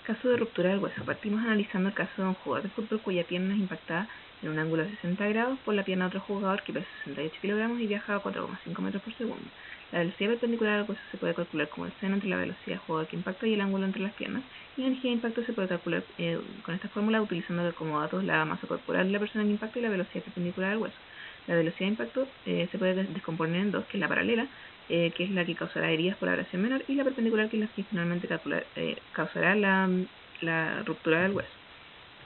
Caso de ruptura del hueso. Partimos analizando el caso de un jugador de fútbol cuya pierna es impactada en un ángulo de 60 grados por la pierna de otro jugador que pesa 68 kilogramos y viaja a 4,5 metros por segundo. La velocidad perpendicular al hueso se puede calcular como el seno entre la velocidad del jugador que impacta y el ángulo entre las piernas, y la energía de impacto se puede calcular con esta fórmula utilizando como datos la masa corporal de la persona que impacta y la velocidad perpendicular al hueso. La velocidad de impacto se puede descomponer en dos, que es la paralela, que es la que causará heridas por abrasión menor, y la perpendicular, que es la que finalmente causará la ruptura del hueso.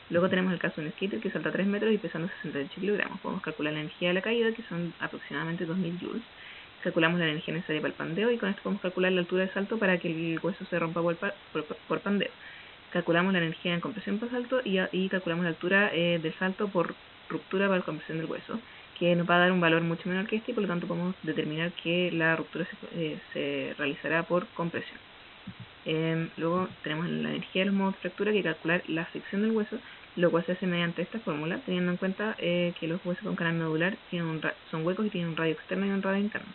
Luego tenemos el caso de un skater que salta 3 metros y pesando 68 kilogramos. Podemos calcular la energía de la caída, que son aproximadamente 2000 joules. Calculamos la energía necesaria para el pandeo y con esto podemos calcular la altura de salto para que el hueso se rompa por pandeo. Calculamos la energía en compresión por salto y calculamos la altura del salto por ruptura para compresión del hueso, que nos va a dar un valor mucho menor que este, y por lo tanto podemos determinar que la ruptura se realizará por compresión. Luego tenemos la energía de los modos de fractura, que calcular la fricción del hueso, lo cual se hace mediante esta fórmula, teniendo en cuenta que los huesos con canal medular son huecos y tienen un radio externo y un radio interno.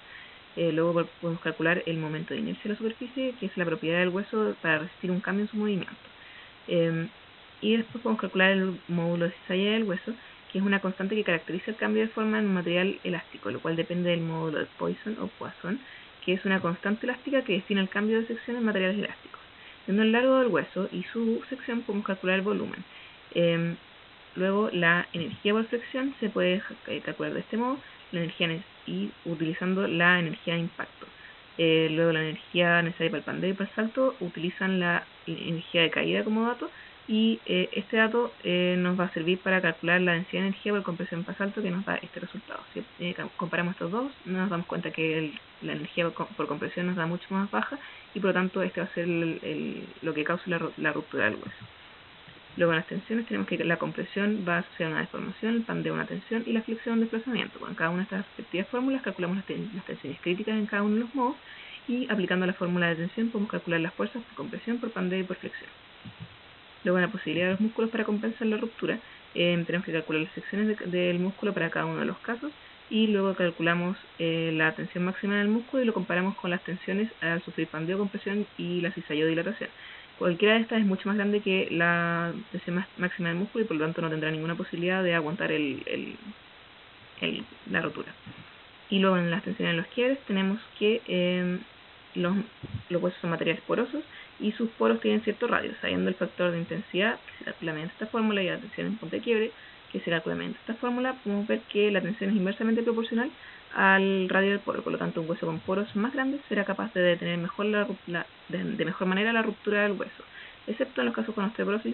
Luego podemos calcular el momento de inercia de la superficie, que es la propiedad del hueso para resistir un cambio en su movimiento. Y después podemos calcular el módulo de cizalla del hueso, que es una constante que caracteriza el cambio de forma en un material elástico, lo cual depende del módulo de Poisson, que es una constante elástica que define el cambio de sección en materiales elásticos. Viendo el largo del hueso y su sección podemos calcular el volumen. Luego la energía por sección se puede calcular de este modo, la energía y utilizando la energía de impacto. Luego la energía necesaria para el pandeo y para el salto utilizan la energía de caída como dato, y este dato nos va a servir para calcular la densidad de energía por compresión para salto, que nos da este resultado. Si comparamos estos dos, nos damos cuenta que la energía por compresión nos da mucho más baja, y por lo tanto este va a ser lo que causa la ruptura del hueso. Luego en las tensiones tenemos que la compresión va asociada a una deformación, el pandeo a una tensión y la flexión a un desplazamiento. Con cada una de estas respectivas fórmulas calculamos las tensiones críticas en cada uno de los modos, y aplicando la fórmula de tensión podemos calcular las fuerzas por compresión, por pandeo y por flexión. Luego en la posibilidad de los músculos para compensar la ruptura, tenemos que calcular las secciones del músculo para cada uno de los casos, y luego calculamos la tensión máxima del músculo y lo comparamos con las tensiones al sufrir pandeo, compresión y la cizallo-dilatación. Cualquiera de estas es mucho más grande que la tensión máxima del músculo, y por lo tanto no tendrá ninguna posibilidad de aguantar la rotura. Y luego en las tensiones en los quiebres tenemos que los huesos son materiales porosos y sus poros tienen cierto radio. Sabiendo el factor de intensidad, que se calcula mediante esta fórmula, y la tensión en punto de quiebre, que se calcula mediante esta fórmula, podemos ver que la tensión es inversamente proporcional al radio del poro. Por lo tanto, un hueso con poros más grandes será capaz de detener de mejor manera la ruptura del hueso, excepto en los casos con osteoporosis,